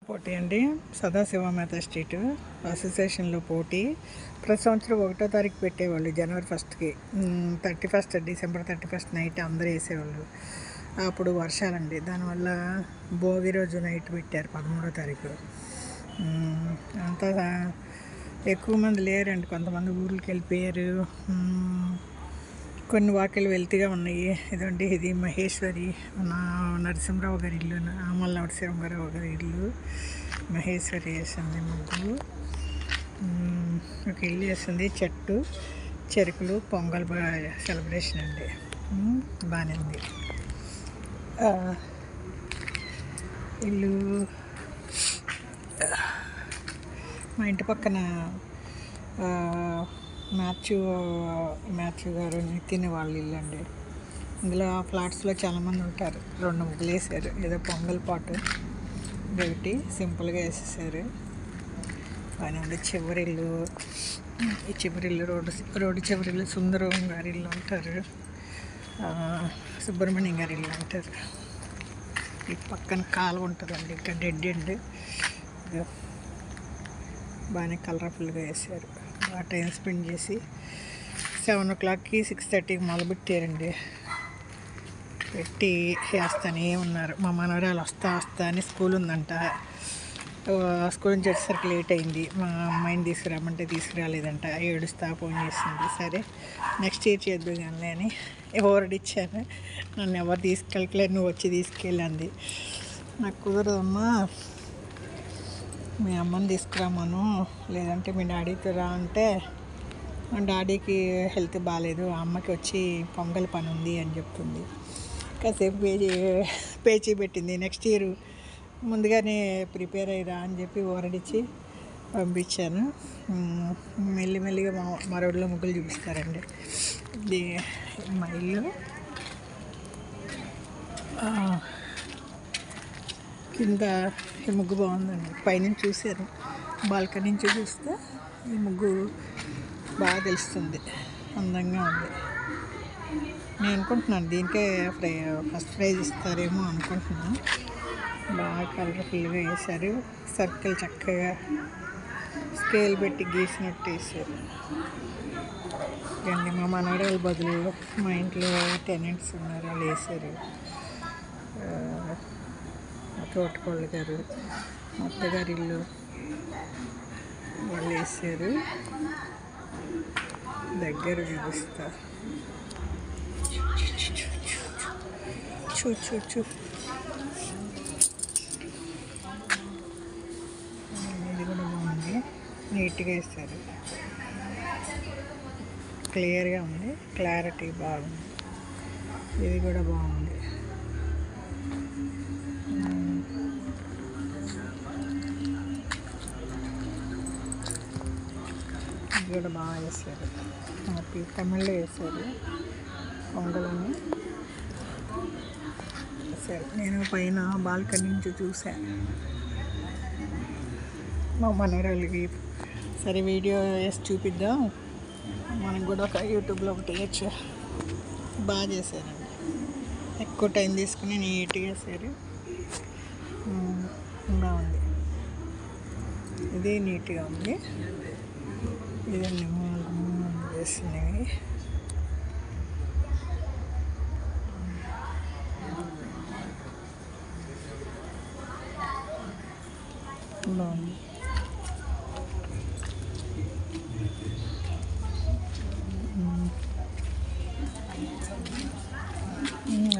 పోటీ అండి. సదాశివమాత స్ట్రీట్ అసోసియేషన్లో పోటీ. ప్రతి సంవత్సరం 1వ తారీఖు పెట్టేవాళ్ళు, జనవరి 1కి. 31 డిసెంబర్ 31 నైట్ అందరూ వేసేవాళ్ళు. అప్పుడు వర్షాలండి, దానివల్ల భోగి రోజు నైట్ పెట్టారు 13వ తారీఖు. అంతా ఎక్కువ మంది లేరండి, కొంతమంది ఊర్లకి వెళ్ళిపోయారు. కొన్ని వాకిలు వెళ్తీగా ఉన్నాయి. ఇదండి, ఇది మహేశ్వరి నరసింహరావు గారి ఇల్లు, ఆమల నరసింహరావు గారి ఇల్లు. మహేశ్వరి వేసింది ముగ్గు. ఒక ఇల్లు వేసింది, చెట్టు చెరుకులు, పొంగల్ సెలబ్రేషన్ అండి. బాగానే ఉంది ఇల్లు. మా ఇంటి పక్కన మ్యాథ్యూ గారు నితిన్ వాళ్ళ ఇల్లు అండి. ఇందులో ఫ్లాట్స్లో చాలామంది ఉంటారు. 2 ముగ్గులు వేసారు, ఏదో పొంగల్ పాటు ఒకటి సింపుల్గా వేసేసారు. బాగానే ఉంది. చివరిల్లు, ఈ చివరిల్లు రోడ్డు చివరిల్లు సుందరం గారి ఇల్లు అంటారు, సుబ్రహ్మణ్యం గారి ఇల్లు అంటారు. ఈ పక్కన కాలువ ఉంటుందండి, ఇక్కడ డెడ్ ఎండ్. బాగానే కలర్ఫుల్గా వేసారు. బాగా టైం స్పెండ్ చేసి 7 o'clockకి 6:30కి మొదలుపెట్టారండి. పెట్టి వేస్తానే ఉన్నారు. మా మనవరాలు వస్తా అని స్కూల్ ఉందంట. స్కూల్ నుంచి వచ్చేసరికి లేట్ అయింది. మా అమ్మాయిని తీసుకురామంటే తీసుకురాలేదంట, ఏడుస్తా ఫోన్ చేసింది. సరే నెక్స్ట్ ఇయర్ చేద్దాం కానీ అని ఓవర్డ్ ఇచ్చాను. నన్ను ఎవరు తీసుకెళ్ళట్లేదు, నువ్వు వచ్చి తీసుకెళ్ళండి. నాకు కుదరదమ్మా, మీ అమ్మని తీసుకురామను, లేదంటే మీ డాడీతో రా అంటే, మా డాడీకి హెల్త్ బాగాలేదు, అమ్మకి వచ్చి పొంగల్ పని ఉంది అని చెప్తుంది. కాసేపు పేచీ పెట్టింది. నెక్స్ట్ ఇయర్ ముందుగానే ప్రిపేర్ అయ్యిరా అని చెప్పి ఓరడిచ్చి పంపించాను. మెల్లిమెల్లిగా మా రోడ్లో ముగ్గులు చూపిస్తారండి. ఇది మా ఇల్లు. కింద ఈ ముగ్గు బాగుందండి. పైనుంచి చూశాను, బాల్కనీ నుంచి చూస్తే ఈ ముగ్గు బాగా తెలుస్తుంది, అందంగా ఉంది. నేను అనుకుంటున్నాను దీనికే ఫస్ట్ ప్రైజ్ ఇస్తారేమో అనుకుంటున్నాను. బాగా కలర్ఫుల్గా వేశారు. సర్కిల్ చక్కగా స్కేల్ పెట్టి గీసినట్టు వేసారు. ఇవన్నీ మా మనవరాల బదులు మా ఇంట్లో టెనెంట్స్ ఉన్నారు, వాళ్ళు వేసారు. తోటకోళ్ళ గారు, మా అత్తగారి ఇల్లు వాళ్ళు వేసారు. దగ్గర చూపిస్తా, చూ ఇది కూడా బాగుంది, నీట్గా వేస్తారు. క్లియర్గా ఉంది, క్లారిటీ బాగుంది. ఇది కూడా బాగుంది. ఇది కూడా బాగా వేసారు. తమిళ్లో వేసారు పొంగలని వేసారు. నేను పైన బాల్కనీ నుంచి చూశాను మా మనవరాలకి. సరే వీడియో వేసి చూపిద్దాం, మనకు కూడా ఒక యూట్యూబ్లో ఒకటి వేయచ్చు. బాగా చేశారండి, ఎక్కువ టైం తీసుకుని నీట్గా వేసారు. బాగుంది, ఇది నీట్గా ఉంది. ఇదండి వేసినవి. బాగుంది.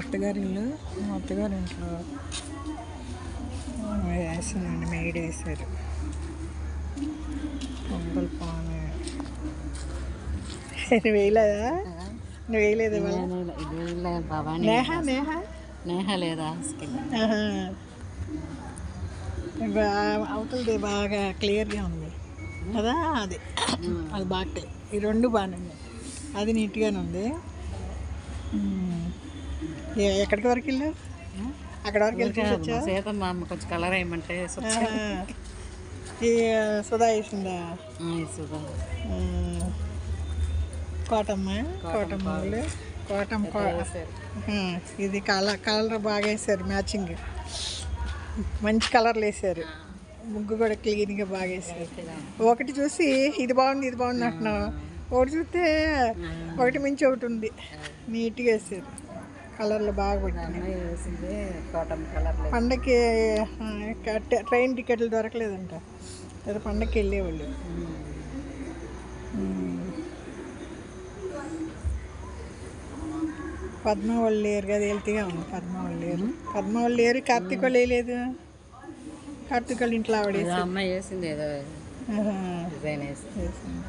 అత్తగారి ఇల్లు, మా అత్తగారి ఇంట్లో వేసిందండి, మేడ్ వేసారు. పొంగల్ పాన వేయలేదా? నువ్వు వేయలేదు? నేహ లేదా? అవుతుంది, బాగా క్లియర్గా ఉంది కదా. అది బాగా, ఈ 2 బాగానే ఉన్నాయి. అది నీట్గానే ఉంది. ఎక్కడికి వరకు వెళ్ళావు? అక్కడ వరకు వెళ్ళి సీతమ్మ కొంచెం కలర్ వేయమంటే ఈ సుధా వేసిందా? కోటమ్మలు ఇది కలర్ బాగా వేసారు, మ్యాచింగ్ మంచి కలర్లు వేసారు. ముగ్గు కూడా క్లీన్గా బాగా వేసారు. ఒకటి చూసి ఇది బాగుంది ఇది బాగుంది అంటున్నావు, ఒకటి చూస్తే ఒకటి మించి ఒకటి ఉంది. నీట్గా వేసారు, కలర్లు బాగా పెట్టినాయి. పండగకి ట్రైన్ టికెట్లు దొరకలేదంట, లేదా పండగకి వెళ్ళేవాళ్ళు. పద్మ వాళ్ళు లేరు కదా, వెళ్తేగా ఉంది. పద్మ వాళ్ళు లేరు, కార్తీక్ వాళ్ళు వేయలేదు. కార్తీక్ వాళ్ళ ఇంట్లో ఆవిడ అమ్మాయి వేసింది ఏదో డిజైన్ వేసింది.